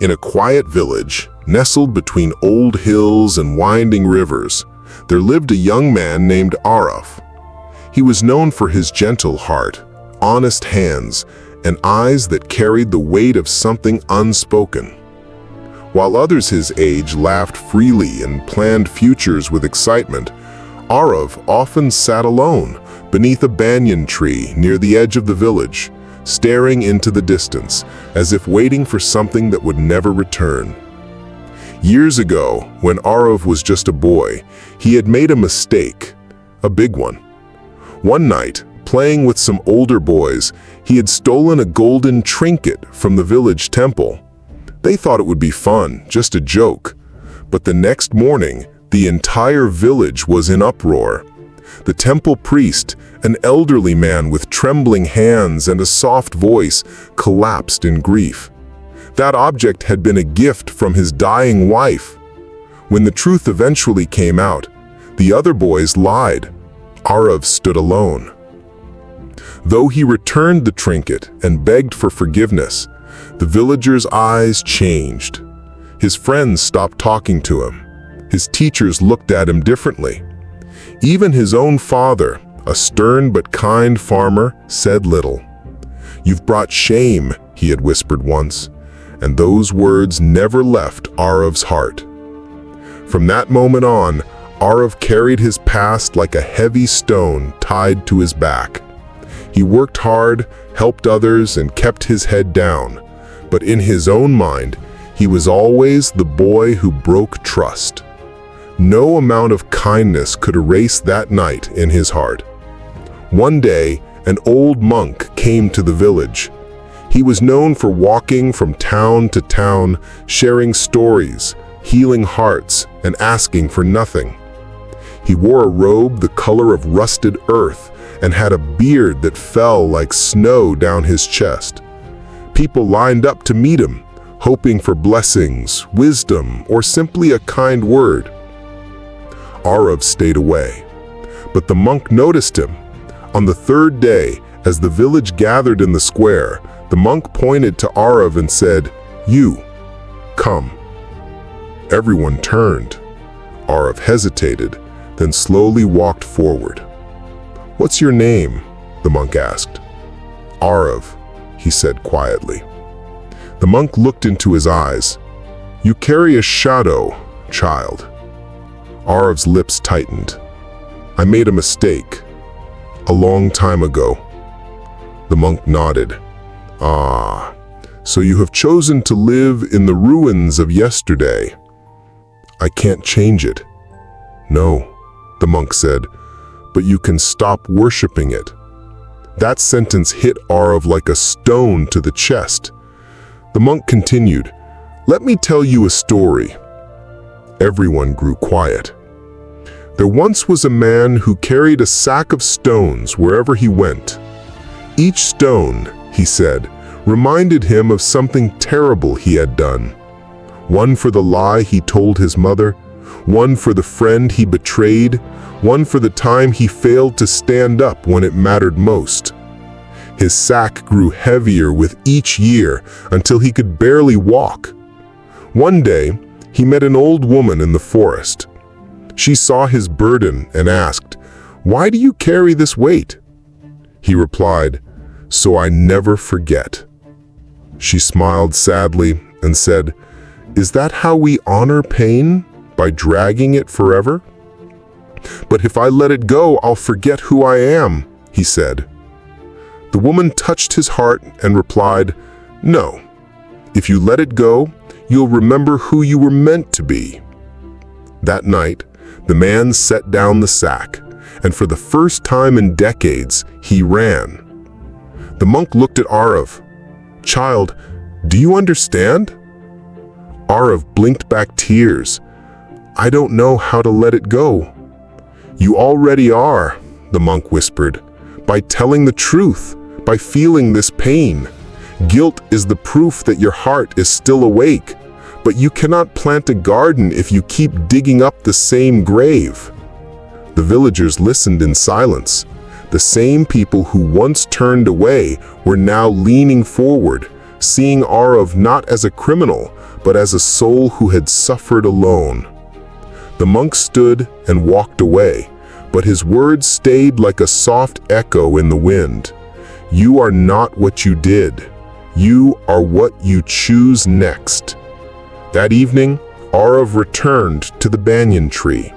In a quiet village, nestled between old hills and winding rivers, there lived a young man named Araf. He was known for his gentle heart, honest hands, and eyes that carried the weight of something unspoken. While others his age laughed freely and planned futures with excitement, Araf often sat alone beneath a banyan tree near the edge of the village, staring into the distance, as if waiting for something that would never return. Years ago, when Araf was just a boy, he had made a mistake, a big one. One night, playing with some older boys, he had stolen a golden trinket from the village temple. They thought it would be fun, just a joke. But the next morning, the entire village was in uproar. The temple priest, an elderly man with trembling hands and a soft voice, collapsed in grief. That object had been a gift from his dying wife. When the truth eventually came out, the other boys lied. Araf stood alone. Though he returned the trinket and begged for forgiveness, the villagers' eyes changed. His friends stopped talking to him. His teachers looked at him differently. Even his own father, a stern but kind farmer, said little. "You've brought shame," he had whispered once, and those words never left Araf's heart. From that moment on, Araf carried his past like a heavy stone tied to his back. He worked hard, helped others, and kept his head down. But in his own mind, he was always the boy who broke trust. No amount of kindness could erase that night in his heart. One day, an old monk came to the village. He was known for walking from town to town, sharing stories, healing hearts, and asking for nothing. He wore a robe the color of rusted earth and had a beard that fell like snow down his chest. People lined up to meet him, hoping for blessings, wisdom, or simply a kind word. Araf stayed away, but the monk noticed him. On the third day, as the village gathered in the square, the monk pointed to Araf and said, "You, come." Everyone turned. Araf hesitated, then slowly walked forward. "What's your name?" the monk asked. "Araf," he said quietly. The monk looked into his eyes. "You carry a shadow, child." Araf's lips tightened. "I made a mistake. A long time ago." The monk nodded. "Ah, so you have chosen to live in the ruins of yesterday. I can't change it." "No," the monk said, "but you can stop worshiping it." That sentence hit Araf like a stone to the chest. The monk continued, "Let me tell you a story." Everyone grew quiet. There once was a man who carried a sack of stones wherever he went. Each stone, he said, reminded him of something terrible he had done. One for the lie he told his mother, one for the friend he betrayed, one for the time he failed to stand up when it mattered most. His sack grew heavier with each year until he could barely walk. One day, he met an old woman in the forest. She saw his burden and asked, "Why do you carry this weight?" He replied, "So I never forget." She smiled sadly and said, "Is that how we honor pain? By dragging it forever?" "But if I let it go, I'll forget who I am," he said. The woman touched his heart and replied, "No. If you let it go, you'll remember who you were meant to be." That night, the man set down the sack, and for the first time in decades, he ran. The monk looked at Araf. "Child, do you understand?" Araf blinked back tears. "I don't know how to let it go." "You already are," the monk whispered, "by telling the truth, by feeling this pain. Guilt is the proof that your heart is still awake, but you cannot plant a garden if you keep digging up the same grave." The villagers listened in silence. The same people who once turned away were now leaning forward, seeing Araf not as a criminal, but as a soul who had suffered alone. The monk stood and walked away, but his words stayed like a soft echo in the wind. You are not what you did. You are what you choose next. That evening, Araf returned to the banyan tree.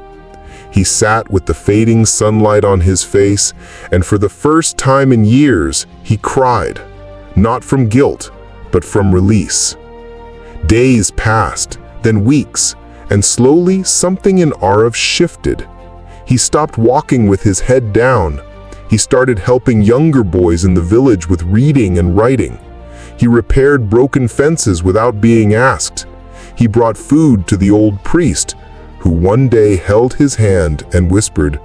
He sat with the fading sunlight on his face, and for the first time in years, he cried, not from guilt, but from release. Days passed, then weeks, and slowly something in Araf shifted. He stopped walking with his head down. He started helping younger boys in the village with reading and writing. He repaired broken fences without being asked. He brought food to the old priest, who one day held his hand and whispered,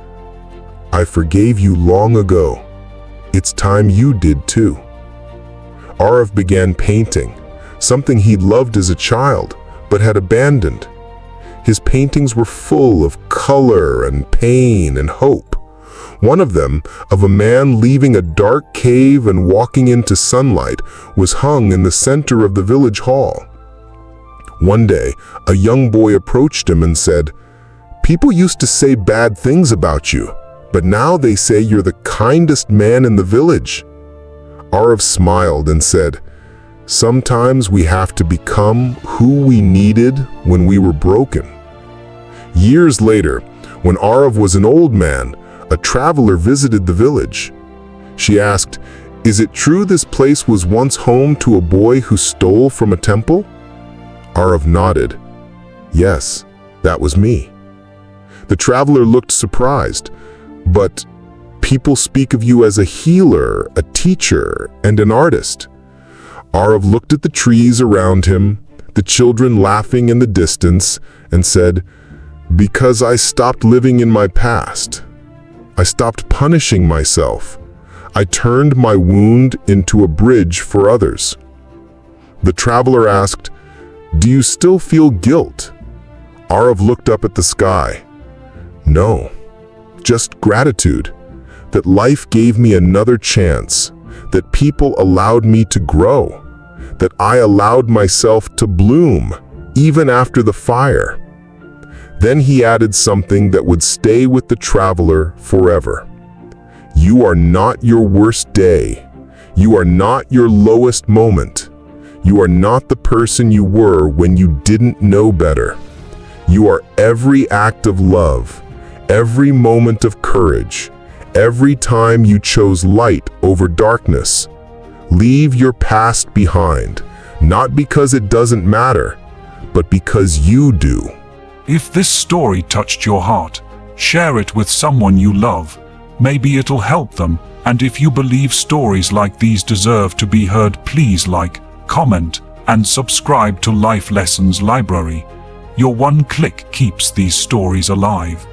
I forgave you long ago. It's time you did too. Araf began painting, something he loved as a child, but had abandoned. His paintings were full of color and pain and hope. One of them, of a man leaving a dark cave and walking into sunlight, was hung in the center of the village hall. One day, a young boy approached him and said, People used to say bad things about you, but now they say you're the kindest man in the village. Araf smiled and said, Sometimes we have to become who we needed when we were broken. Years later, when Araf was an old man, a traveler visited the village. She asked, Is it true this place was once home to a boy who stole from a temple? Araf nodded. Yes, that was me. The traveler looked surprised. But people speak of you as a healer, a teacher, and an artist. Araf looked at the trees around him, the children laughing in the distance, and said, Because I stopped living in my past. I stopped punishing myself. I turned my wound into a bridge for others. The traveler asked, Do you still feel guilt? Araf looked up at the sky. No, just gratitude, that life gave me another chance, that people allowed me to grow, that I allowed myself to bloom, even after the fire. Then he added something that would stay with the traveler forever. You are not your worst day. You are not your lowest moment. You are not the person you were when you didn't know better. You are every act of love, every moment of courage, every time you chose light over darkness. Leave your past behind, not because it doesn't matter, but because you do. If this story touched your heart, share it with someone you love. Maybe it'll help them, and if you believe stories like these deserve to be heard, please like, comment, and subscribe to Life Lessons Library. Your one click keeps these stories alive.